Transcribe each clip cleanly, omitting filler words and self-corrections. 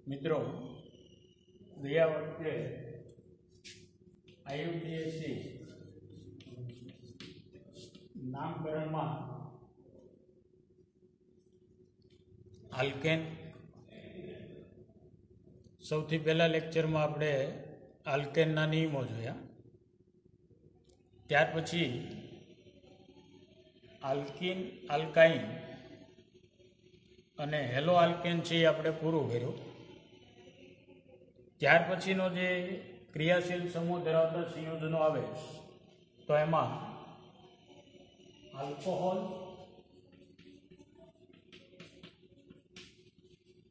મિત્રો, ગયા વખતે IUPAC નામકરણમાં આલ્કેન સૌથી પહેલા લેક્ચરમાં આપણે આલ્કેનના નિયમો જોયા. ત્યાર પછી આલ્કીન, આલ્કાઇન અને હેલો આલ્કેન છે એ આપણે પૂરું કર્યું. ત્યાર પછીનો જે ક્રિયાશીલ સમૂહ ધરાવતા સંયોજનો આવે તો એમાં આલ્કોહોલ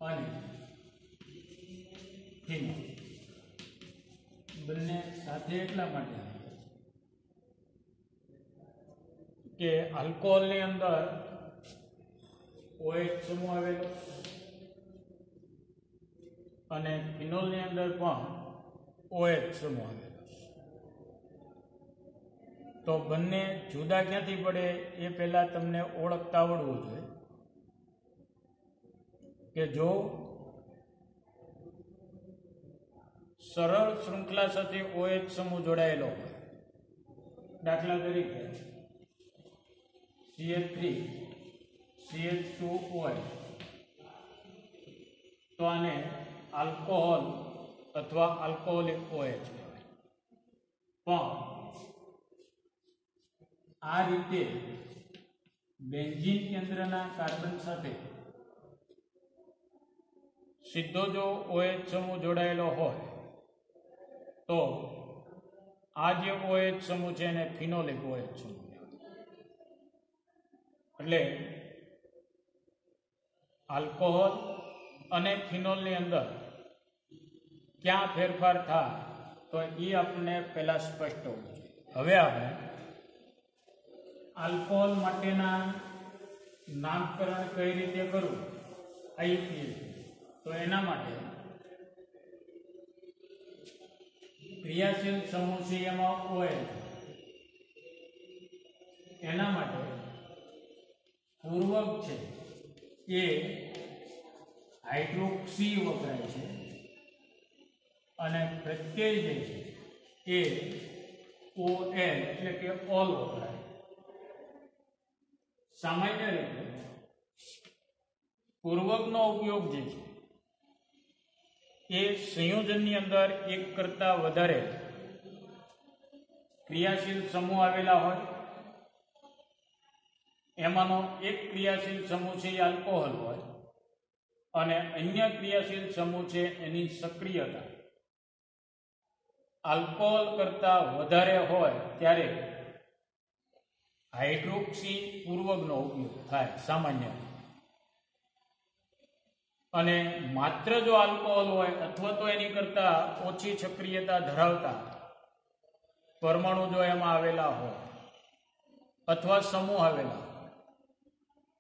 અને ફિનોલ બંને સાથે એટલા માટે કે આલ્કોહોલની અંદર OH સમૂહ આવેલો અને ફિનોલની અંદર પણ OH સમૂહ આવેલો. તો બંને જુદા ક્યાંથી પડે એ પહેલા તમને ઓળખતા આવડવું જોઈએ કે જો સરળ શૃંખલા સાથે OH સમૂહ જોડાયેલો હોય, દાખલા તરીકે CH3 CH2OH, તો આને આલ્કોહોલ અથવા આલ્કોહોલિક OH કહેવાય. પણ આ રીતે બેન્ઝીન કેન્દ્રના કાર્બન સાથે સીધો જો OH સમૂહ જોડાયેલો હોય તો આ જે OH સમૂહ છે એને ફિનોલિક OH સમૂહ કહેવાય. એટલે આલ્કોહોલ અને ફિનોલની અંદર ક્યાં ફેરફાર થાય તો એ આપણને પહેલા સ્પષ્ટ હોવું જોઈએ. હવે આપણે આલ્કોહોલ માટેના નામકરણ કઈ રીતે કરવું IUPAC, તો એના માટે ક્રિયાશીલ સમૂહ છે એમાં OH, એના માટે પૂર્વક છે એ હાઇડ્રોક્સી વપરાય છે અને પ્રત્યય જે છે એ OL એટલે કે ઓલ વપરાય. સામાન્ય રીતે પૂર્વકનો ઉપયોગ જે છે એ સંયોજનની અંદર એક કરતા વધારે ક્રિયાશીલ સમૂહ આવેલા હોય, એમાંનો એક ક્રિયાશીલ સમૂહ છે એ આલ્કોહોલ હોય અને અન્ય ક્રિયાશીલ સમૂહ છે એની સક્રિયતા આલ્કોહોલ કરતા વધારે હોય ત્યારે હાઇડ્રોક્સી પૂર્વકનો ઉપયોગ થાય સામાન્ય. અને માત્ર જો આલ્કોહોલ હોય અથવા તો એની કરતા ઓછી સક્રિયતા ધરાવતા પરમાણુ જો એમાં આવેલા હોય અથવા સમૂહ આવેલા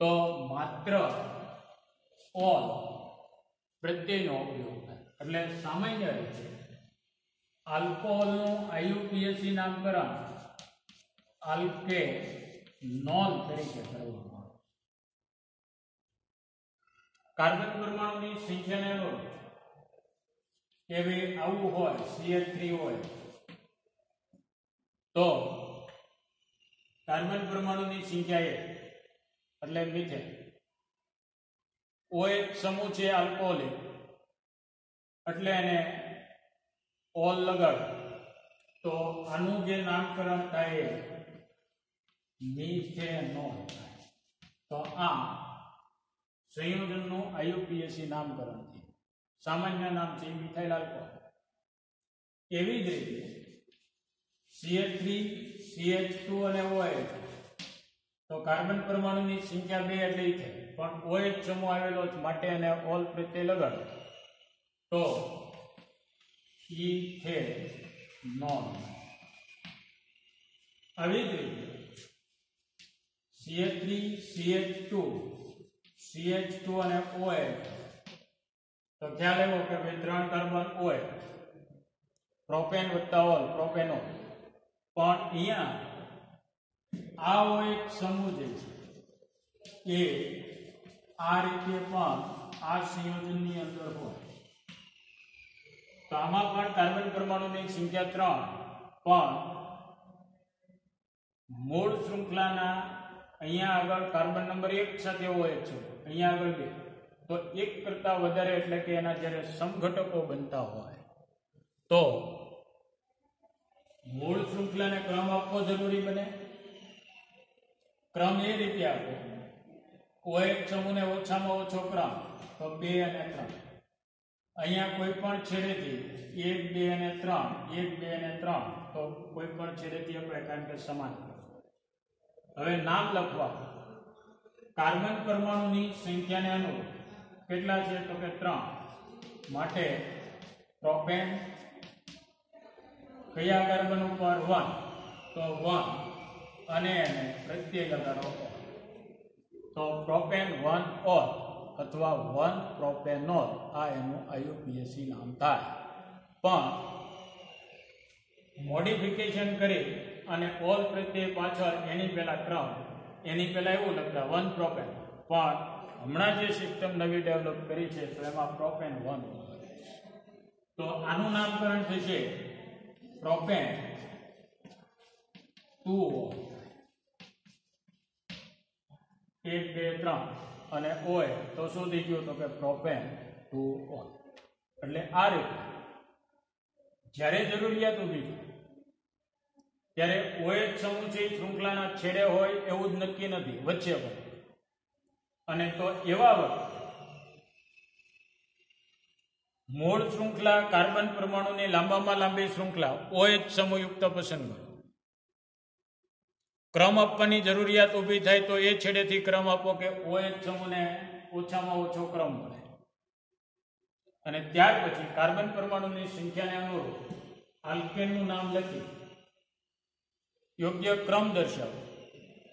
તો માત્ર ઓલ પ્રત્યયનો ઉપયોગ થાય. એટલે સામાન્ય રીતે આલ્કોહોલનું IUPAC નામકરણ આલ્કેનોલ તરીકે કરવામાં આવે. કાર્બન પરમાણુની સંખ્યાને અનુરૂપ કે ભાઈ આવું હોય CH3 હોય તો કાર્બન પરમાણુની સંખ્યા 1 એટલે મિથેન. OH સમૂહ છે આલ્કોહોલિક એટલે એને ઓલ લગાડ તો આનું જે નામકરણ થાય મિથેનોલ. તો આ સંયોજનનું IUPAC નામકરણ છે. સામાન્ય નામ છે મિથાઇલ આલ્કોહોલ. એવી જ રીતે CH3 CH2 અને OH તો કાર્બન પરમાણુની સંખ્યા 2 એટલે ઇથેન, પણ OH સમૂહ આવેલો માટે અને ઓલ પ્રત્યય લગાડો તો ઇથેનોલ. આવી જ રીતે CH3 CH2 CH2 અને OH તો ખ્યાલ આવ્યો કે ભાઈ 3 કાર્બન OH, પ્રોપેન વત્તા ઓલ પ્રોપેનોલ. પણ અહીંયા આ OH સમૂહ જે છે એ આ રીતે પણ આ સંયોજનની અંદર હોય તો આમાં પણ કાર્બન પરમાણુની સંખ્યા 3, પણ મૂળ શૃંખલાના અહીંયા આગળ કાર્બન નંબર 1 સાથે હોય છે, અહીંયા આગળ 2, તો 1 કરતા વધારે એટલે કે એના જ્યારે સમઘટકો બનતા હોય તો મૂળ શૃંખલાને ક્રમ આપવો જરૂરી બને. ક્રમ એ રીતે આપો, OH સમૂહને ઓછામાં ઓછો ક્રમ તો 2 અને 3. અહીંયા કોઈ પણ છેડેથી 1, 2 અને 3, 1, 2 અને 3, તો કોઈ પણ છેડેથી આપણે કારણ કે સમાન. હવે નામ લખવા કાર્બન પરમાણુની સંખ્યાને અનુરૂપ કેટલા છે તો કે 3 માટે પ્રોપેન કયા કાર્બન ઉપર 1 તો 1 અને એને પ્રત્યય લગાડો તો પ્રોપેન 1 ઓર અથવા 1 પ્રોપેનોલ આ એનું IUPAC નામ થાય. પણ મોડિફિકેશન કરી અને ઓલ પ્રત્યય પાછળ એની પહેલા ક્રમ એની પહેલા એવું લખતા 1 પ્રોપેન, પણ હમણાં જે સિસ્ટમ નવી ડેવલપ કરી છે તો એમાં પ્રોપેન 1. તો આનું નામકરણ થશે પ્રોપેન 2 1 2 3 અને OH તો શું થઈ ગયું તો કે પ્રોપેન 2 એટલે આ રીતે જ્યારે જરૂરિયાત ઊભી ત્યારે OH સમૂહ છે શૃંખલાના છેડે હોય એવું જ નક્કી નથી, વચ્ચે પણ. અને તો એવા વખત મૂળ શૃંખલા કાર્બન પરમાણુની લાંબામાં લાંબી શૃંખલા OH સમૂહયુક્ત પસંદ કરો. ક્રમ આપવાની જરૂરિયાત ઊભી થાય તો એ છેડેથી ક્રમ આપો કે OH સમૂહને ઓછામાં ઓછો ક્રમ મળે. અને ત્યાર પછી કાર્બન પરમાણુની સંખ્યાને અનુરૂપ આલ્કેનનું નામ લખી યોગ્ય ક્રમ દર્શાવો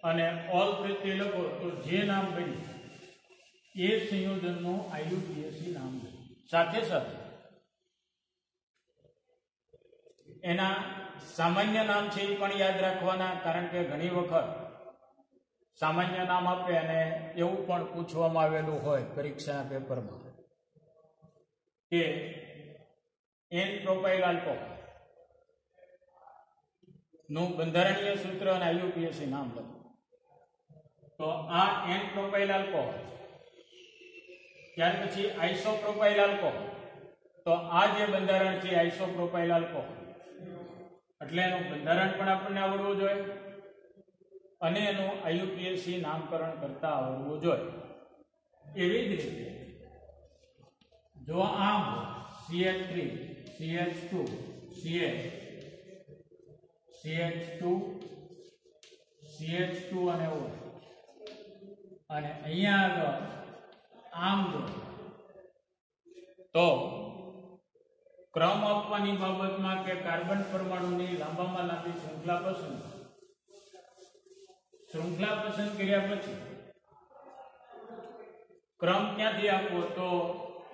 અને ઓલ પ્રત્યય લખો તો જે નામ બન્યું એ સંયોજનનું IUPAC નામ બન્યું. સાથે સાથે એના સામાન્ય નામ છે એ પણ યાદ રાખવાના, કારણ કે ઘણી વખત સામાન્ય નામ આપે અને એવું પણ પૂછવામાં આવેલું હોય પરીક્ષાના પેપરમાં કે N પ્રોપાઇલ આલ્કોહોલ નું બંધારણીય સૂત્ર અને IUPAC નામ લખો. તો આ N પ્રોપાઇલ આલ્કોહોલ, ત્યાર પછી આઇસોપ્રોપાઇલ આલ્કોહોલ, તો આ જે બંધારણ છે આઇસોપ્રોપાઇલ આલ્કોહોલ એટલે એનું બંધારણ પણ આપણને આવડવું જોઈએ અને એનું IUPAC નામકરણ કરતા આવડવું જોઈએ. એવી જ રીતે જો આમ CH3 CH2 CH CH2 CH2 અને O અને અહીંયા આગળ આમ જો તો ક્રમ આપવાની બાબતમાં કે કાર્બન પરમાણુની લાંબામાં લાંબી શૃંખલા પસંદ કર્યા પછી ક્રમ ક્યાંથી આપવો તો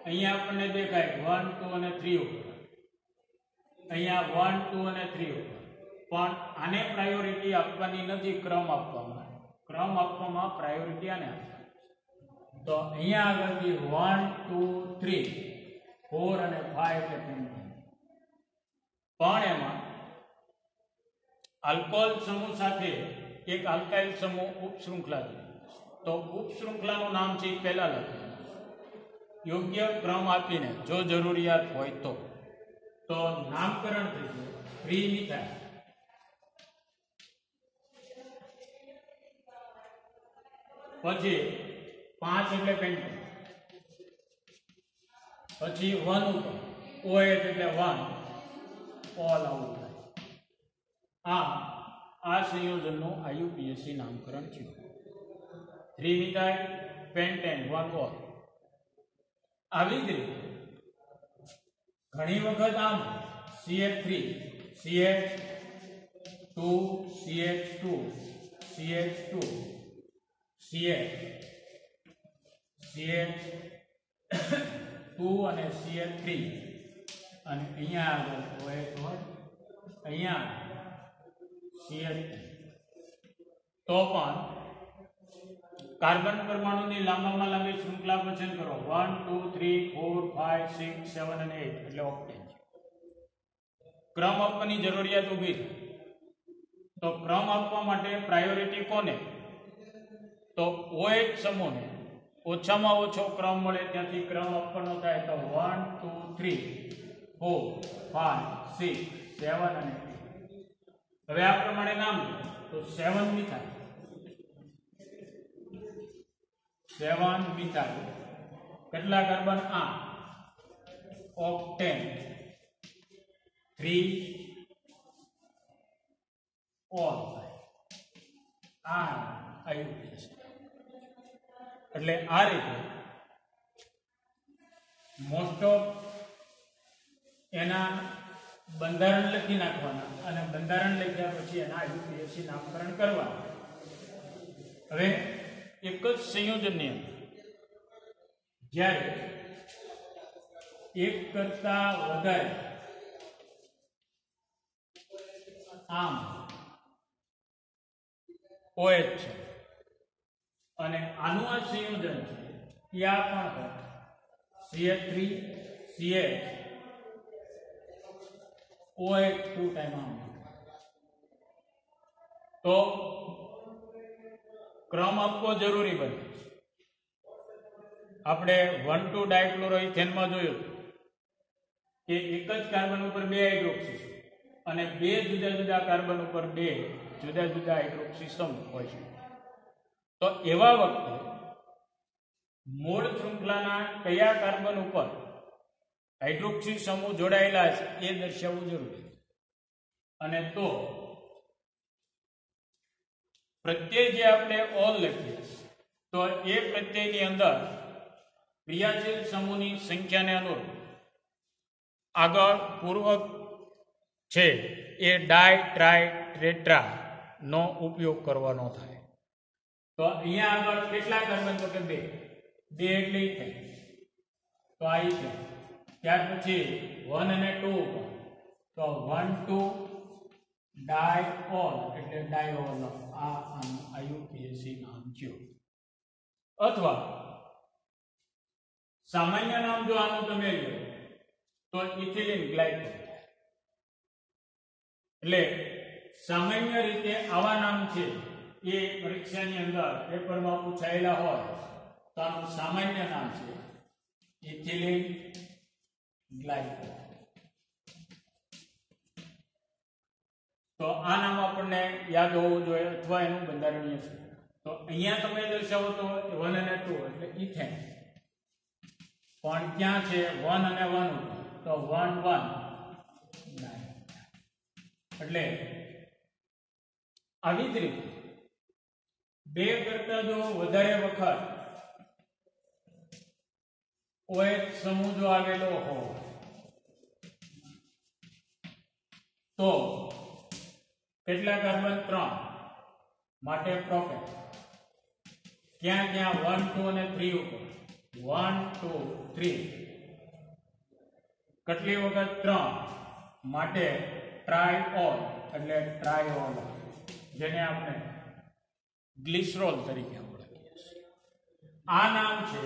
અહીંયા આપણને દેખાય 1 2 અને 3 ઉપર, અહીંયા 1 2 અને 3 ઉપર, પણ આને પ્રાયોરિટી આપવાની નથી. ક્રમ આપવામાં પ્રાયોરિટી આને આપવાની. તો અહીંયા આગળથી 1 2 3 4 અને 5 એટલે પેન્ટેન. પણ એમાં આલ્કોહોલ સમૂહ સાથે એક આલ્કાઇલ સમૂહ ઉપશૃંખલા છે, તો ઉપશૃંખલાનું નામ છે એ પહેલા લખવાનું યોગ્ય ક્રમ આપીને જો જરૂરિયાત હોય તો નામકરણ થશે પ્રીમિથાઇલ. પછી 5 એટલે પેન્ટેન, પછી 1 ઉપર OH એટલે 1 ઓલ આઉટ થાય. આ સંયોજનનું IUPAC નામકરણ છે. 3 મિથાઇલ પેન્ટેન 1 ઓલ. આવી જ રીતે ઘણી વખત આમ CH3 CH2 CH2 CH2 CH2 અને CH3 અને અહીંયા આગળ OH હોય, અહીંયા CH3, તો પણ કાર્બન પરમાણુની લાંબામાં લાંબી શૃંખલા પસંદ કરો 1 2 3 4 5 6 7 અને 8 એટલે ઓક્ટેન. ક્રમ આપવાની જરૂરિયાત ઊભી થાય. તો ક્રમ આપવા માટે પ્રાયોરિટી કોને? તો OH સમૂહને ઓછામાં ઓછો ક્રમ મળે ત્યાંથી ક્રમ આપવાનો થાય. તો 1 2 3 4 5 6 7 અને 8. હવે આ પ્રમાણે નામ લો તો 7 મિથાઇલ, 7 મિથાઇલ. કેટલા કાર્બન? 8 octane, 3 all. આ IUPAC. એટલે આ રીતે મોસ્ટ ઓફ એના બંધારણ લખી નાખવાના અને બંધારણ લખ્યા પછી એના IUPAC નામકરણ કરવાના. હવે એક જ સંયોજનની અંદર જ્યારે એક કરતા વધારે આમ OH છે અને આનું આ સંયોજન છે ત્યાં પણ CH3 CH OH 2 ટાઈમ આમ, તો ક્રમ આપવો જરૂરી બને. આપણે 1,2 ડાયક્લોરોઇથેનમાં જોયું કે એક જ કાર્બન ઉપર 2 હાઇડ્રોક્સી અને 2 જુદા જુદા કાર્બન ઉપર 2 જુદા જુદા હાઇડ્રોક્સી સમૂહ હોય છે. તો એવા વખતે મૂળ શૃંખલાના કયા કાર્બન ઉપર હાઇડ્રોક્સી સમૂહ જોડાયેલા છે એ દર્શાવવું જરૂરી. અને તો પ્રત્યય જે આપણે ઓલ લખીએ તો એ પ્રત્યયની અંદર ક્રિયાશીલ સમૂહની સંખ્યાને અનુરૂપ આગળ પૂર્વક છે એ ડાય ટ્રાય ટેટ્રા નો ઉપયોગ કરવાનો થાય. તો અહીંયા આગળ કેટલા કાર્બન? તો કે 2 એટલે ઇથેન. તો આ ઇથેન. ત્યાર પછી 1 અને 2 ઉપર તો 1 2 ડાયઓલ એટલે ડાયોલ. આ IUPAC નામ છે. અથવા સામાન્ય નામ જો આનું તમે લો તો ઇથિલિન ગ્લાયકોલ. એટલે સામાન્ય રીતે આવા નામ છે એ પરીક્ષાની અંદર પેપરમાં પૂછાયેલા હોય તો આનું સામાન્ય નામ છે ઇથિલિન ગ્લાયકોલ. તો આ નામ આપણને યાદ હોવું જોઈએ અથવા એનું બંધારણીય છે. તો અહીંયા તમે દર્શાવો તો 1 અને 2 એટલે ઇથેન. પણ ક્યાં છે? 1 અને 1 ઉપર તો 1 1 એટલે આવી જ રીતે 2 કરતા જો વધારે વખત OH સમૂહ જો આવેલો હોય તો કેટલા કાર્બન? 3 માટે પ્રોપેન. ક્યાં ક્યાં? 1 2 અને 3 ઉપર 1 2 3. કેટલી વખત? 3 માટે ટ્રાયઓલ એટલે ટ્રાયોલ, જેને આપણે ગ્લિસરોલ તરીકે ઓળખીએ છીએ. આ નામ છે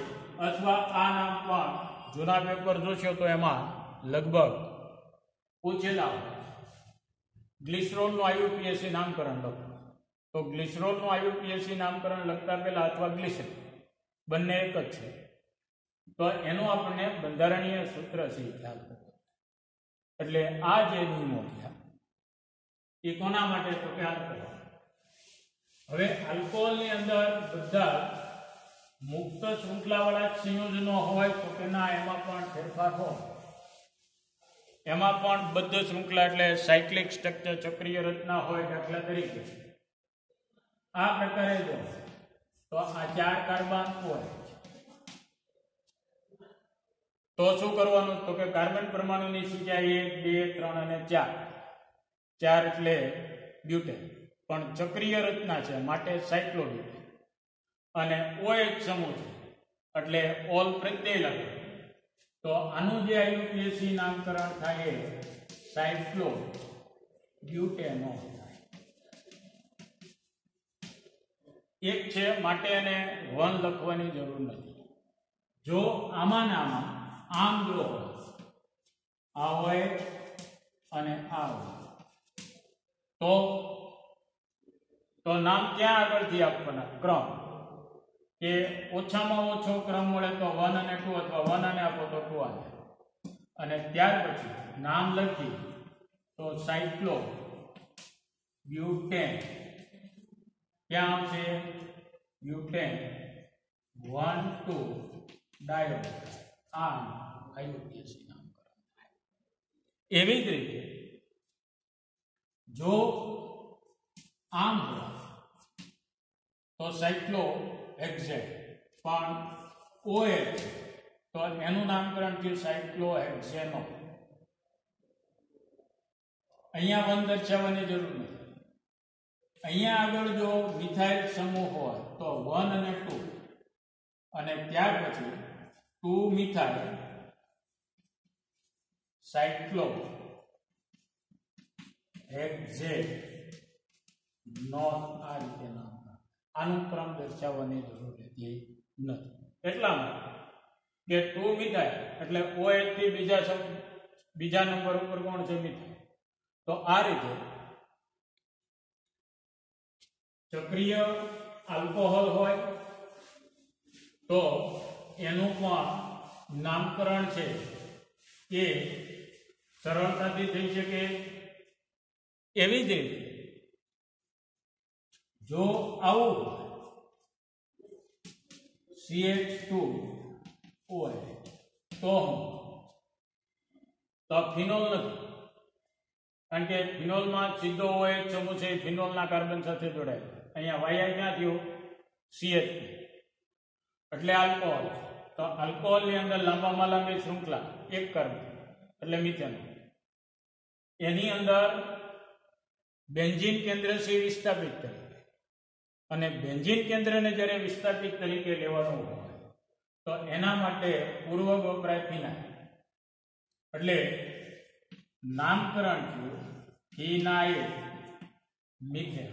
અથવા આ નામ પણ જૂના પેપર જોશો તો એમાં લગભગ પૂછેલા હોય. ગ્લિસરોલનું IUPAC નામકરણ લખો તો ગ્લિસરોલનું IUPAC નામકરણ લખતા પહેલા અથવા ગ્લિસરીન બંને એક જ છે તો એનું આપણને બંધારણીય સૂત્ર છે ખ્યાલ. એટલે આ જે નિયમો થયા એ કોના માટે? તો કે આલ્કોહોલ. હવે આલ્કોહોલની અંદર બધા મુક્ત શૃંખલાવાળા સંયોજનો હોય તો કે ના, એમાં પણ ફેરફાર હોય. એમાં પણ બદ્ધ શૃંખલા એટલે સાયક્લિક સ્ટ્રક્ચર ચક્રીય રચના હોય. દાખલા તરીકે આ પ્રકારે જો તો આ 4 કાર્બન હોય તો શું કરવાનું? તો કે કાર્બન પરમાણુની સંખ્યા 1 2 3 અને 4. 4 એટલે બ્યુટેન, પણ ચક્રીય રચના છે માટે સાયક્લોબ્યુટેન. અને OH સમૂહ છે એટલે ઓલ પ્રત્યય લખે તો આનું જે IUPAC નામકરણ થાય એ સાયક્લોબ્યુટેનોલ થાય. એક છે માટે એને 1 લખવાની જરૂર નથી. જો આમાં આમ જો આ OH અને આ તો તો નામ ક્યાં આગળથી આપવાના? ક્રમ. કે ઓછામાં ઓછો ક્રમ મળે તો 1 અને 2 અથવા 1 અને આપો તો 2 આવે. અને ત્યાર પછી નામ લખી તો સાયક્લો બ્યુટેન ક્યાં આવશે? બ્યુટેન 1 2 ડાયો આ આઈયુપીએસી નામકરણ. એવી જ રીતે જો આમ હોય તો સાયક્લો હેક્ઝેન, પણ OH તો એનું નામકરણ થયું સાયક્લો હેક્ઝેનો. અહીંયા 1 દર્શાવવાની જરૂર નથી. અહીંયા આગળ જો મિથાઇલ સમૂહ હોય તો 1 અને 2 અને ત્યાર પછી 2 મિથાઇલ સાયક્લો હેક્ઝેન નો આ રીતે નામ. આનું ક્રમ દર્શાવવાની જરૂર રહેતી નથી. એટલા માટે કે 2 મિથાઇલ એટલે OH થી બીજા નંબર ઉપર કોણ છે? મિથાઇલ. તો આ રીતે ચક્રીય આલ્કોહોલ હોય તો એનું પણ નામકરણ છે એ સરળતાથી થઈ શકે. એવી જ રીતે જો આવું CH2OH તો ફિનોલ નથી, કારણ કે ફિનોલમાં સીધો OH સમૂહ છે ફિનોલના કાર્બન સાથે જોડાય. અહીંયા YI ક્યાં થયું? CH2 એટલે આલ્કોહોલ. તો આલ્કોહોલની અંદર લાંબામાં લાંબી શૃંખલા એક કાર્બન એટલે મિથેન. એની અંદર બેન્ઝીન કેન્દ્ર છે વિસ્થાપિત તરીકે, અને બેન્ઝીન કેન્દ્રને જ્યારે વિસ્થાપિત તરીકે લેવાનું હોય તો એના માટે પૂર્વક વપરાય ફિનાઇલ. એટલે નામકરણ થયું ફિનાઇલ મિથેન.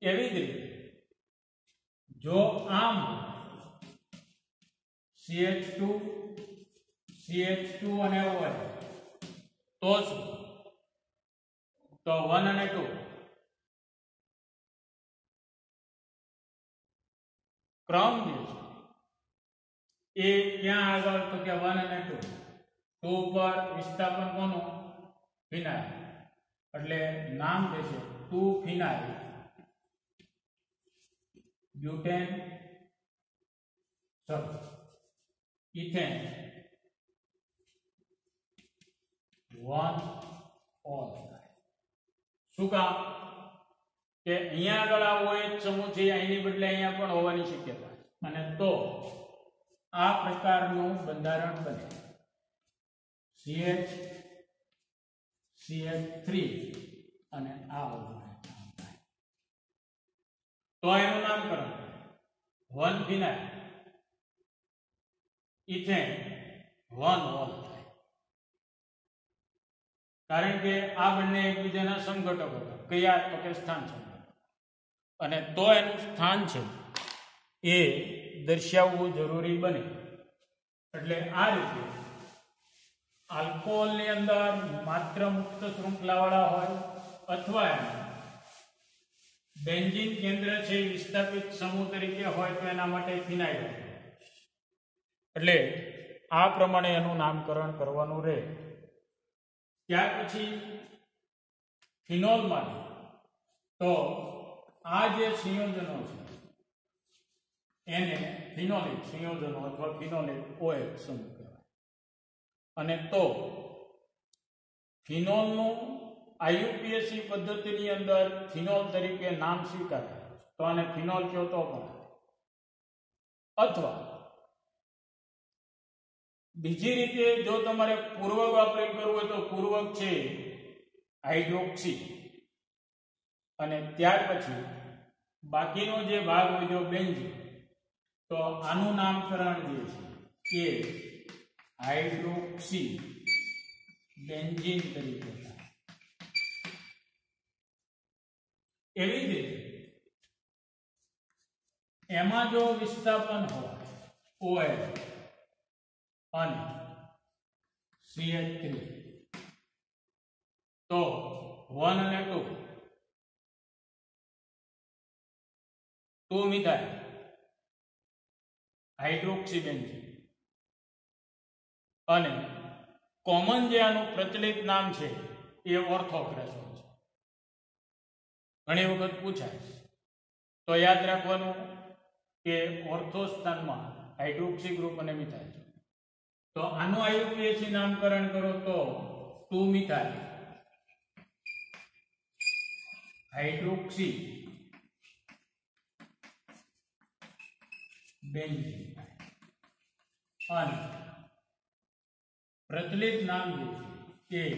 એવી જ રીતે જો આમ CH2 અને OH તો શું? તો 1 અને 2 ક્રમ જે છે એ ક્યાં આગળ? તો કે 1 અને 2 ઉપર વિસ્થાપન કોનું? ફિનાઇલ. એટલે નામ જે છે 2 ફિનાઇલ બ્યુટેન ઇથેન 1 ઓલ. શું કામ? કે અહીંયા આગળ આ OH સમૂહ છે અહીંની બદલે અહીંયા પણ હોવાની શક્યતા, અને તો આ પ્રકારનું બંધારણ બને CH3 અને આ તો એનું નામકરણ 1 ફિનાઇલ ઇથેન 1 ઓલ થાય. કારણ કે આ બંને એકબીજાના સમઘટકો હતા. કયા? તો કે સ્થાન છે. અને તો એનું સ્થાન છે એ દર્શાવવું જરૂરી બને. એટલે આ રીતે આલ્કોહોલની અંદર માત્ર મુક્ત શૃંખલાવાળા હોય અથવા બેન્ઝીન કેન્દ્ર છે વિસ્થાપિત સમૂહ તરીકે હોય તો એના માટે ફિનાઇલ. એટલે આ પ્રમાણે એનું નામકરણ કરવાનું રહે. ત્યાર પછી ફિનોલમાં તો આ જે સંયોજનો છે એને ફિનોલિક સંયોજનો અથવા ફિનોલિક OH સમૂહ કહેવાય. અને તો ફિનોલનું આઈયુપીએસી પદ્ધતિની અંદર ફિનોલ તરીકે નામ સ્વીકારે તો આને ફિનોલ કહો તો પણ, અથવા બીજી રીતે જો તમારે પૂર્વક વાપરી કરવું હોય તો પૂર્વક છે હાઇડ્રોક્સી, અને ત્યાર પછી બાકીનો જે ભાગ હોય જો બેન્ઝીન, તો આનું નામકરણ જે છે એ હાઇડ્રોક્સી બેન્ઝીન તરીકે. એવી જ રીતે એમાં જો વિસ્થાપન હોય OH અને CH3 તો 1 અને 2 મિથાઇલ હાઇડ્રોક્સી બેન્ઝીન અને કોમન જે આનું પ્રચલિત નામ છે એ ઓર્થોક્રેસોન છે. ઘણી વખત પૂછાય તો યાદ રાખવાનું કે ઓર્થો સ્થાનમાં હાઇડ્રોક્સી ગ્રુપ અને મિથાઇલ છે. તો આનું IUPAC નામકરણ કરો તો 2 મિથાઇલ હાઇડ્રોક્સી બેન્ઝીન અને પ્રચલિત નામ જે છે એ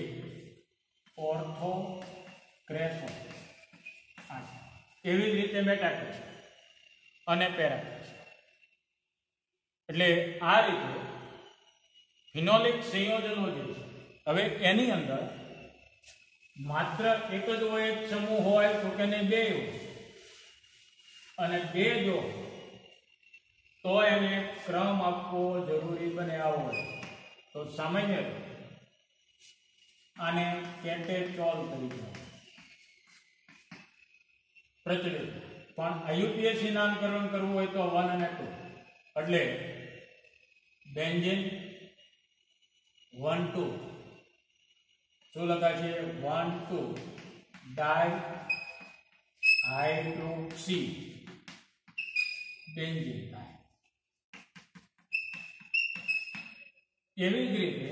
ઓર્થોક્રેસોન. એવી જ રીતે મેટાક્રેસ અને પેરાક્રેસ. એટલે આ રીતે ફિનોલિક સંયોજનો જે છે, હવે એની અંદર માત્ર એક જ OH સમૂહ હોય તો કે નહીં, બે હોય, અને બે જો તો એને ક્રમ આપવો જરૂરી બને આવો હોય તો સામાન્ય આને કેટેચોલ તરીકે પ્રચલિત. પણ IUPAC નામકરણ કરવું હોય તો 1 અને 2 એટલે બેન્ઝીન 1 2 શું લખાશે 1 2 ડાય હાઇડ્રોક્સી બેન્ઝીન થાય. એવી જ રીતે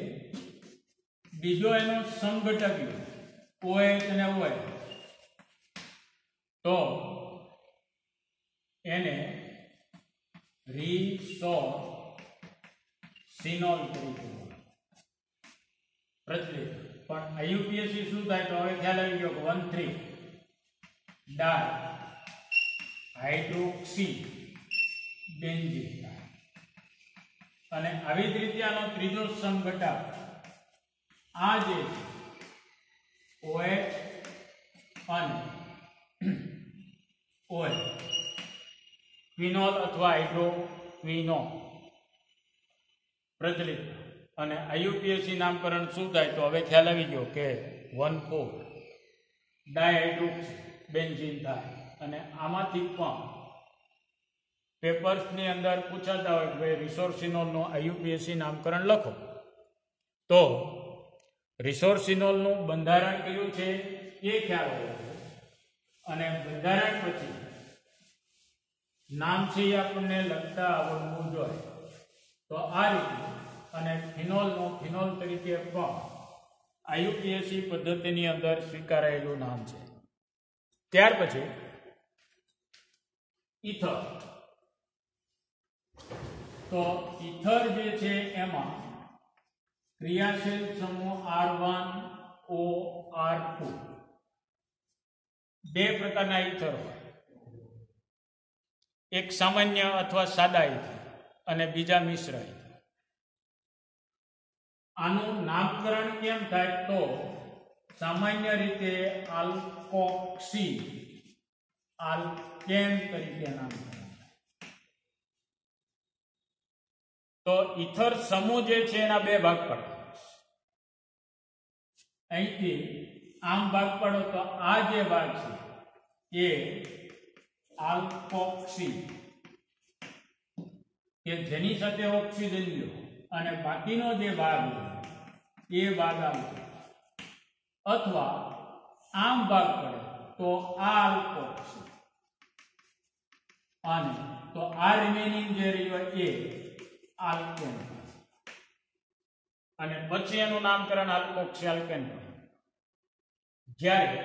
બીજો એનો સમઘટક OH અને OH તો એને રિસોસિનોલ તરીકે પ્રચલિત. પણ IUPAC શું થાય તો હવે ખ્યાલ આવી ગયો 1 3 ડાય હાઇડ્રોક્સી બેન્ઝીન થાય. અને આવી જ રીતે આનો ત્રીજો સમઘટક આ જે OH અને OH ક્વિનોલ અથવા હાઇડ્રોક્વિનોલ પ્રચલિત. અને IUPAC નામકરણ શું થાય તો હવે ખ્યાલ આવી ગયો કે 1 4 ડાયહાઇડ્રોક્સી બેન્ઝીન થાય. અને આમાંથી પણ પેપર્સની અંદર પૂછાતા હોય કે ભાઈ રિસોર્સિનોલનું IUPAC નામકરણ લખો તો રિસોર્સિનોલનું બંધારણ કયું છે એ ખ્યાલ હોય અને બંધારણ પછી નામ છે એ આપણને લખતા આવડવું જોઈએ. તો આ રીતે અને ફિનોલનો ફિનોલ તરીકે પણ IUPAC પદ્ધતિની અંદર સ્વીકારાયેલું નામ છે. ત્યાર પછી ઇથર. તો ઇથર જે છે એમાં ક્રિયાશીલ સમૂહ R1 OR2 બે પ્રકારના ઇથર હોય. એક સામાન્ય અથવા સાદા ઇથર અને બીજા મિશ્ર ઇથર. આનું નામકરણ કેમ થાય તો સામાન્ય રીતે આલ્કોક્સી આલ્કેન તરીકે નામકરણ. તો ઇથર સમૂહ જે છે એના બે ભાગ પડે. અહીંથી આમ ભાગ પડો તો આ જે ભાગ છે એ આલ્કોક્સી કે જેની સાથે ઓક્સિજન લ્યો અને બાકીનો જે ભાગ એ ભાગ આલ્કો. અથવા આમ ભાગ પડે તો આ આલ્કોક્સી અને તો આ રિમેનિંગ જે રહ્યો એ આલ્કેન. અને પછી એનું નામકરણ આલ્કોક્સી આલ્કેન. જ્યારે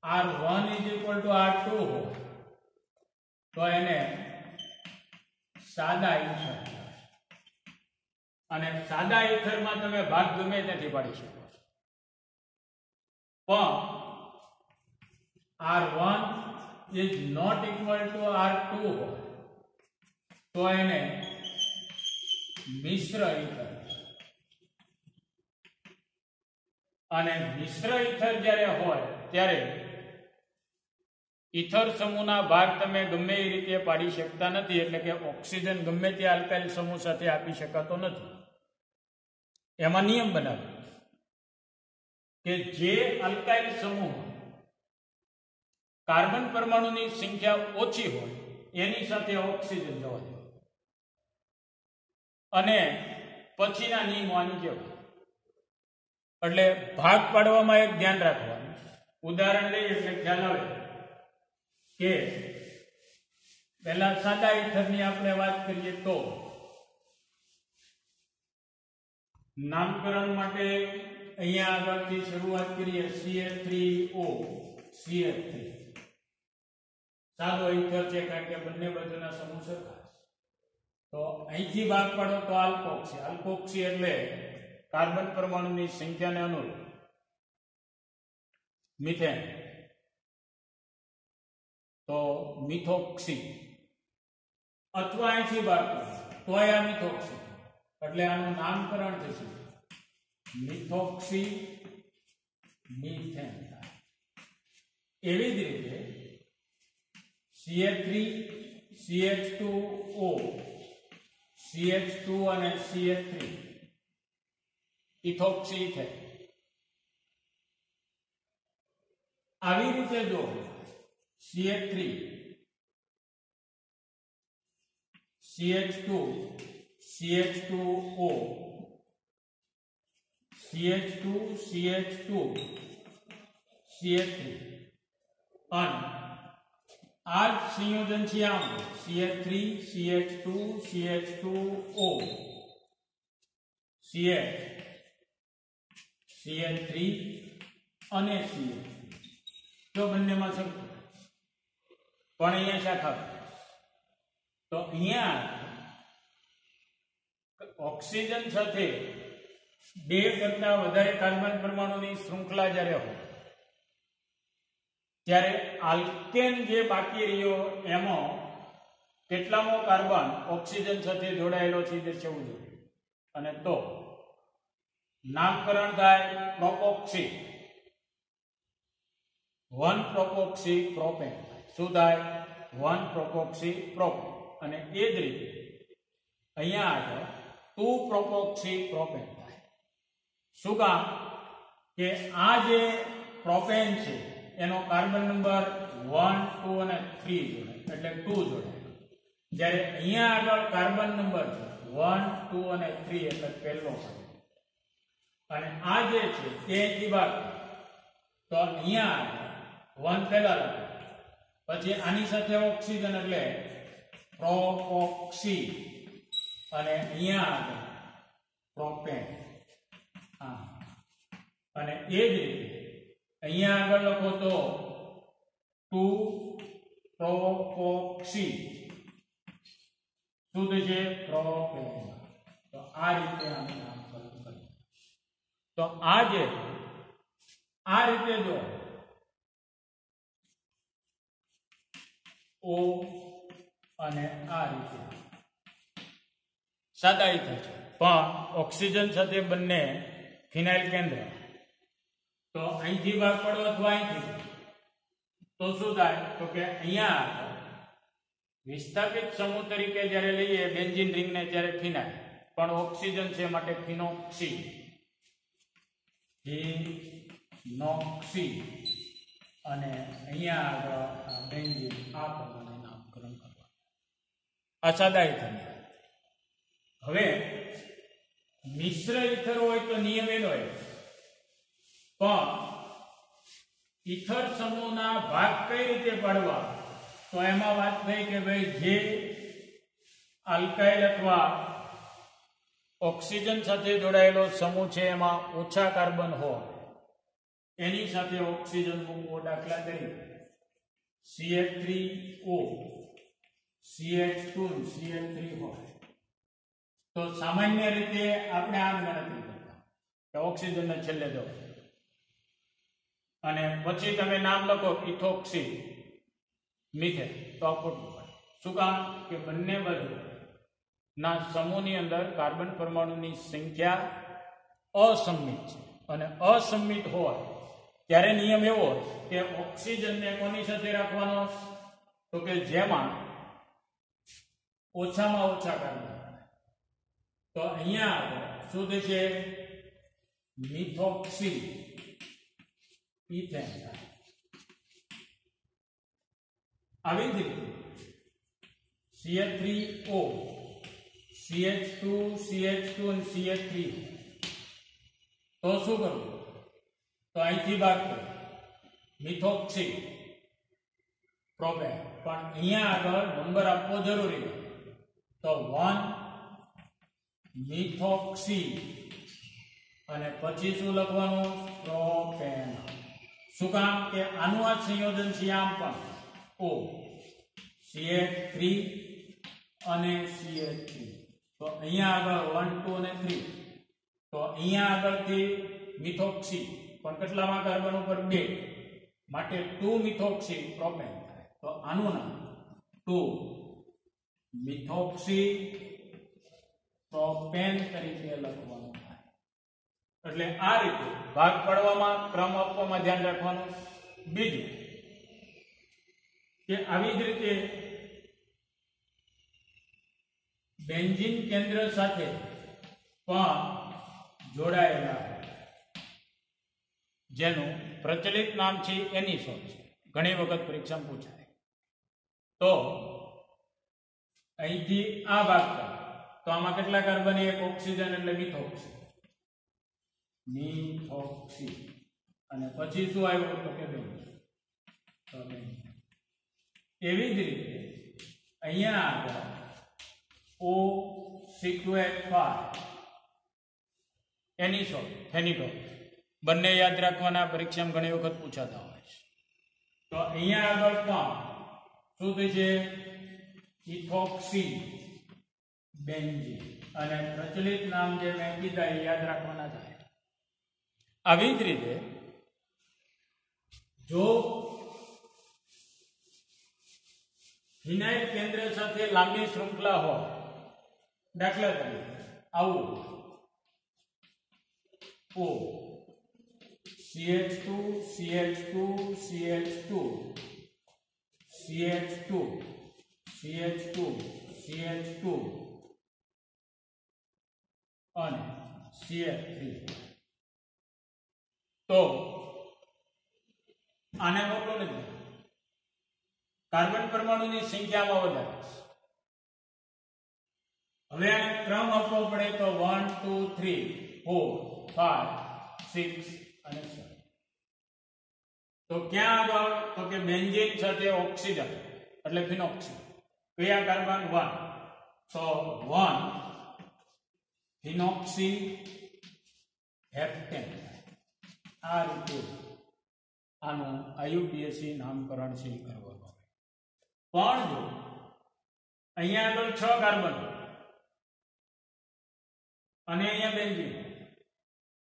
R1 = R2 હોય તો એને સાદા ઇથર. અને સાદા ઇથરમાં તમે ભાગ ગમે ત્યાંથી પાડી શકો છો. પણ R1 ≠ R2 હોય તો એને મિશ્ર ઇથર. અને મિશ્ર ઇથર જ્યારે હોય ત્યારે ઇથર સમૂહના ભાગ તમે ગમે એ રીતે પાડી શકતા નથી, એટલે કે ઓક્સિજન ગમે તે આલ્કાઇલ સમૂહ સાથે આપી શકાતો નથી. એમાં નિયમ બનાવ્યો કે જે આલ્કાઇલ સમૂહ કાર્બન પરમાણુની સંખ્યા ઓછી હોય એની સાથે ઓક્સિજન જવા દે. અને પછીના નિયમો આની જેવા. એટલે ભાગ પાડવામાં એક ધ્યાન રાખવાનું. ઉદાહરણ લઈએ એટલે ખ્યાલ આવે કે પહેલા સાદા ઇથરની આપણે વાત કરીએ તો નામકરણ માટે અહીંયા આગળથી શરૂઆત કરીએ CH3O CH3 સાદો ઇથર છે, કારણ કે બંને બાજુના સમૂહ સરખા. તો અહીંથી ભાગ પાડો તો આલ્કોક્સી. આલ્કોક્સી એટલે કાર્બન પરમાણુની સંખ્યાને અનુરૂપ મિથેન, તો મિથોક્સી. અથવા અહીંથી ભાગ પાડો તો આ મિથોક્સી, એટલે આનું નામકરણ થશે મિથોક્સી મિથેન. એવી જ રીતે CH3 CH2O CH2 અને CH3 ઇથોક્સી ઇથેન. આવી રીતે જો CH3 CH2 CH2O CH2 CH2 CH3 અને આ જ સંયોજન છે આમ CH3 CH2 CH2O CH CH3 અને CH જો બંનેમાં સરખું પણ અહીંયા શાખા. તો અહીંયા ઓક્સિજન સાથે બે કરતા વધારે કાર્બન પરમાણુની શૃંખલા જ્યારે હોય ત્યારે આલ્કેન જે બાકી રહ્યો એમાં કેટલામો કાર્બન ઓક્સિજન સાથે જોડાયેલો છે દર્શાવવું જોઈએ. અને તો નામકરણ થાય પ્રોપોક્સી, 1 પ્રોપોક્સી પ્રોપેન. શું થાય? 1 પ્રોપોક્સી પ્રોપેન. અને એ જ રીતે અહીંયા આગળ 2 પ્રોપોક્સી પ્રોપેન થાય. શું કામ? કે આ જે પ્રોપેન છે એનો કાર્બન નંબર 1, 2 અને 3 જોડાય, એટલે 2 જોડાય. જ્યારે અહીંયા આગળ કાર્બન નંબર છે 1, 2 અને 3, એટલે પહેલો કાર્બન. અને આ જે છે તે વિભાગ, તો અહીંયા આગળ 1 પહેલા લખો, પછી આની સાથે ઓક્સિજન એટલે પ્રોપોક્સી, અને અહીંયા આગળ પ્રોપેન. અને એ જ રીતે અહીંયા આગળ લખો તો 2 પ્રોપોક્સી. શું થશે? પ્રોપેન. તો આ રીતે આનું નામકરણ કરીએ. તો આ રીતે જો O અને આ રીતે સાદા ઇથર છે, પણ ઓક્સિજન સાથે બંને ફિનાઇલ કેન્દ્ર. તો અહીંથી ભાગ પડો અથવા અહીંથી, તો શું થાય? તો કે અહીંયા વિસ્થાપિત સમૂહ તરીકે જ્યારે લઈએ બેન્ઝીન રિંગને ત્યારે ફિનાઇલ, પણ ઓક્સિજન છે માટે ફિનોક્સી. ફિનોક્સી. અને અહીંયા આગળ બેન્ઝીન આ પ્રમાણે નામકરણ કરવાનું. આ સાદા ઇથર. હવે મિશ્ર ઇથર હોય તો નિયમ એનો હોય, પણ ઇથર સમૂહના ભાગ કઈ રીતે પાડવા? તો એમાં વાત થઈ કે ભાઈ જે આલ્કાઇલ અથવા ઓક્સિજન સાથે જોડાયેલો સમૂહ છે એમાં ઓછા કાર્બન હોય એની સાથે ઓક્સિજન મૂકવો. દાખલા તરીકે CH3O CH2 CH3 હોય તો સામાન્ય રીતે આપણે આમ ગણતરી કરતા કે ઓક્સિજનને છેલ્લે દો, અને પછી તમે નામ લખો ઇથોક્સી મિથેન, તો આ ખોટું પડે. શું કામ? કે બંને બાજુ ના સમૂહની અંદર કાર્બન પરમાણુની સંખ્યા અસંમિત છે, અને અસંમિત હોય ત્યારે નિયમ એવો કે ઓક્સિજનને કોની સાથે રાખવાનો, તો કે જેમાં ઓછામાં ઓછા કાર્બન. તો અહીંયા શું થશે, મિથોક્સી ઇથેન. આવી જ રીતે CH3O, CH2, CH2 અને CH3. તો શું કરવું, તો અહીંથી ભાગ કરો, મિથોક્સી પ્રોપેન. પણ અહીંયા આગળ નંબર આપવો જરૂરી છે. તો 1 મિથોક્સી અને પછી શું લખવાનું, પ્રોપેન. શું કામ, કે આનું આ સંયોજન છે આમ પણ O, CH3 અને CH3. તો અહીંયા આગળ 1 2 અને 3. તો અહીંયા આગળથી મિથોક્સી પણ કેટલામાં કાર્બન ઉપર 2, માટે 2 મિથોક્સી પ્રોપેન થાય. તો આનું નામ 2 મિથોક્સી પ્રોપેન તરીકે લખવાનું થાય. એટલે આ રીતે ભાગ પાડવામાં, ક્રમ આપવામાં ધ્યાન રાખવાનું. બીજું કે આવી જ રીતે બેન્ઝીન કેન્દ્ર સાથે પણ જોડાયેલા, જેનું પ્રચલિત નામ છે એનિસોન. ઘણી વખત પરીક્ષામાં પૂછાય. તો અહીંથી આ ભાગ કરો, તો આમાં કેટલા કાર્બન, એક ઓક્સિજન એટલે મિથોક્સી, મિથોક્સી. અને પછી શું આવ્યું, તો કે બેન્ઝીન. એવી જ રીતે અહીંયા આગળ O625 એનિસોન, ફેનિટોન. બંને યાદ રાખવાના, પરીક્ષામાં ઘણી વખત પૂછાતા હોય છે. તો અહીંયા આગળ પણ શું થશે, ઇથોક્સી બેન્ઝીન. અને પ્રચલિત નામ જે મેં કીધા એ યાદ રાખવાના થાય. આવી જ રીતે જો ફિનાઇલ કેન્દ્ર સાથે લાંબી શૃંખલા હોય, દાખલા તરીકે આવું O, CH2 CH2 CH2 CH2 CH2 CH2 અને CH3. તો આને મોકલો નથી, કાર્બન પરમાણુની સંખ્યામાં વધારે. હવે આને ક્રમ આપવો પડે, તો 1 2 3 4 5 6 અને 7. તો ક્યાં આગળ, તો કે બેન્ઝીન સાથે ઓક્સિજન એટલે ફિનોક્સી. કયા કાર્બન, 1. તો 1 ફિનોક્સી હેપ્ટેન. આ રીતે આનું IUPAC નામકરણ છે કરવાનું. પણ જો અહીંયા આગળ 6 કાર્બન અને અહીંયા બેન્ઝીન,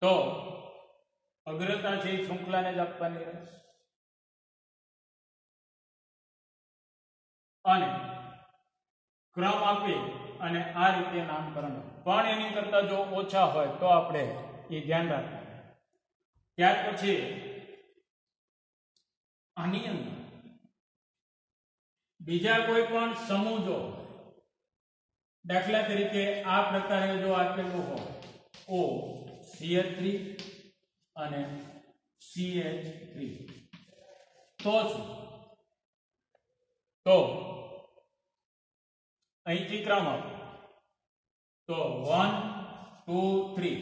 તો અગ્રતા છે શૃંખલાને જ આપવાની રહેશે. અને ક્રમ આપી અને આ રીતે નામકરણ. પણ એની કરતા જો ઓછા હોય તો આપણે એ ધ્યાન રાખવું. ત્યાર પછી આની અંદર બીજા કોઈ પણ સમૂહ જો, દાખલા તરીકે આ પ્રકારે જો આપેલું હોય, O CH3 અને CH3, તો શું, તો અહીંથી ક્રમ આપો, તો 1 2 3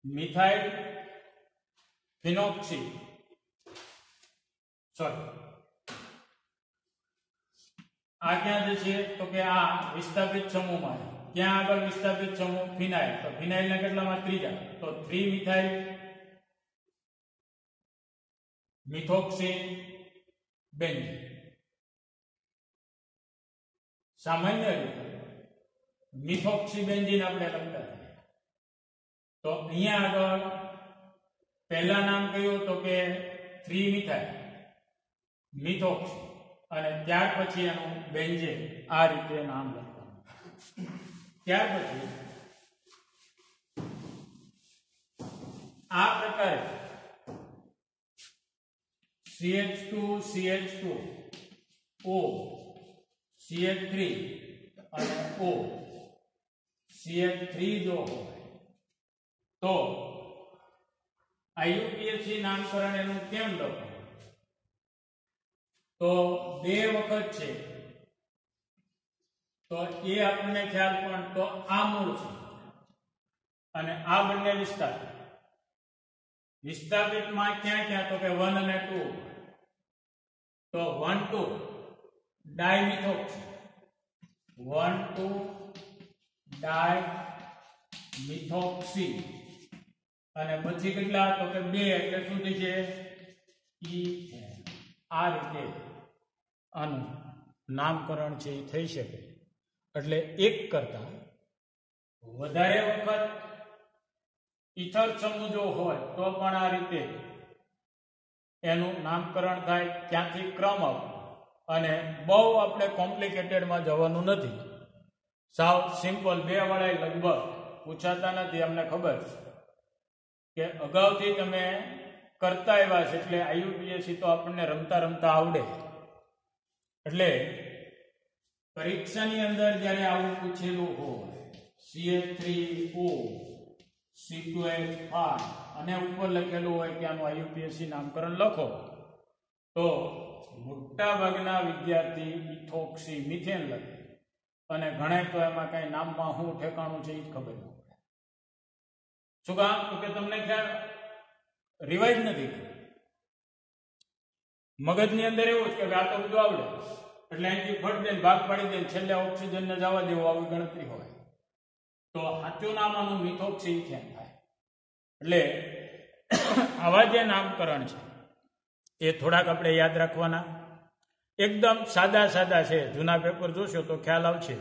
મિથાઇલ ફિનોક્સી, સોરી આ ક્યાં જશે, તો કે આ વિસ્થાપિત સમૂહમાં. ક્યાં આગળ વિસ્થાપિત સમૂહ, ફિનાઇલ. તો ફિનાઇલ ના કેટલામાં, ત્રીજા. તો 3 મિથાઇલ મિથોક્સી બેન્ઝીન. સામાન્ય રીતે મિથોક્સી બેન્ઝીન આપણે લખતા. તો અહીંયા આગળ પહેલા નામ કયું, તો કે 3 મિથાઇલ મિથોક્સી અને ત્યાર પછી એનું બેન્ઝીન. આ રીતે નામ લખવાનું. ત્યાર પછી આ પ્રકારે CH2 CH2 O CH3 અને O CH3 જો હોય તો IUPAC નામકરણ એનું કેમ લખો? તો બે વખત છે તો એ આપણને ખ્યાલ પણ તો આ મૂળ છે અને આ બંને વિસ્થાપિતમાં ક્યાં ક્યાં તો કે 1 અને 2 તો 1 2 ડાયમિથોક્સી 1 2 ડાયમિથોક્સી અને પછી કેટલા તો કે 2 એટલે શું થશે ઈથેન. આ રીતે આનું નામકરણ છે એ થઈ શકે. એટલે એક કરતા વધારે વખત ઇથર સમૂહ જો હોય તો પણ આ રીતે એનું નામકરણ થાય. ત્યાંથી ક્રમ આપો અને બહુ આપણે કોમ્પ્લિકેટેડમાં જવાનું નથી. સાવ સિમ્પલ બે વડાય લગભગ પૂછાતા નથી. અમને ખબર કે અગાઉથી તમે કરતા એવા છે એટલે IUPAC તો આપણને રમતા રમતા આવડે. એટલે પરીક્ષાની અંદર જ્યારે આવું પૂછેલું હોય CH3O C2H5 અને ઉપર લખેલું હોય કે આનું IUPAC નામકરણ લખો તો મોટા ભાગના વિદ્યાર્થી ઇથોક્સી મિથેન લખે અને ઘણા તો એમાં કઈ નામમાં શું ઠેકાણું છે એ ખબર ન પડે. શું કામ? તો કે તમને ખ્યાલ રિવાઇઝ નથી. મગજની અંદર એવું જ કે આ તો બધું આવડે એટલે અહીંથી ફટ દે ભાગ પાડી દે છેલ્લે ઓક્સિજનને જવા દેવું આવી ગણતરી હોય તો સાચું નામ આનું મિથોક્સી ઇથેન થાય. એટલે આવા જે નામકરણ છે એ થોડાક આપણે યાદ રાખવાના. એકદમ સાદા સાદા છે. જૂના પેપર જોશો તો ખ્યાલ આવશે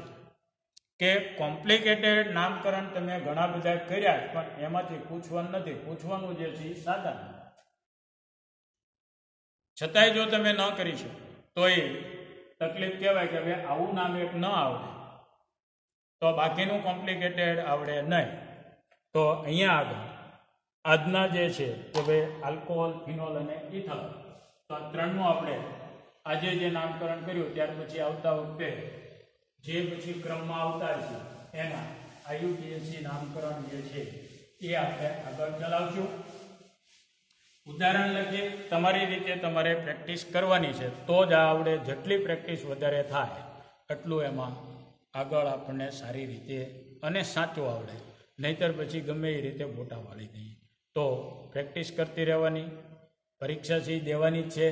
કે કોમ્પ્લિકેટેડ નામકરણ તમે ઘણા બધા કર્યા પણ એમાંથી પૂછવાનું નથી. પૂછવાનું જે છે એ સાદા. છતાંય જો તમે ન કરી શકો તો એ તકલીફ કહેવાય કે હવે આવું નામ એક ન આવડે તો બાકીનું કોમ્પ્લિકેટેડ આવડે નહીં. તો અહીંયા આગળ આજના જે છે કે ભાઈ આલ્કોહોલ, ફિનોલ અને ઇથર તો આ ત્રણનું આપણે આજે જે નામકરણ કર્યું ત્યાર પછી આવતા વખતે જે પછી ક્રમમાં આવતા છે એના IUPAC નામકરણ જે છે એ આપણે આગળ ચલાવશું. ઉદાહરણ લખીએ. તમારી રીતે તમારે પ્રેક્ટિસ કરવાની છે તો જ આવડે. જેટલી પ્રેક્ટિસ વધારે થાય એટલું એમાં આગળ આપણને સારી રીતે અને સાચું આવડે. નહીતર પછી ગમે એ રીતે ગોટા વાળી દઈએ. તો પ્રેક્ટિસ કરતી રહેવાની. પરીક્ષા છે દેવાની જ છે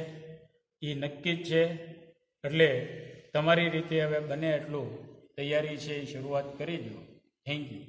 એ નક્કી જ છે. એટલે તમારી રીતે હવે બને એટલું તૈયારી છે એ શરૂઆત કરી દો. Thank you.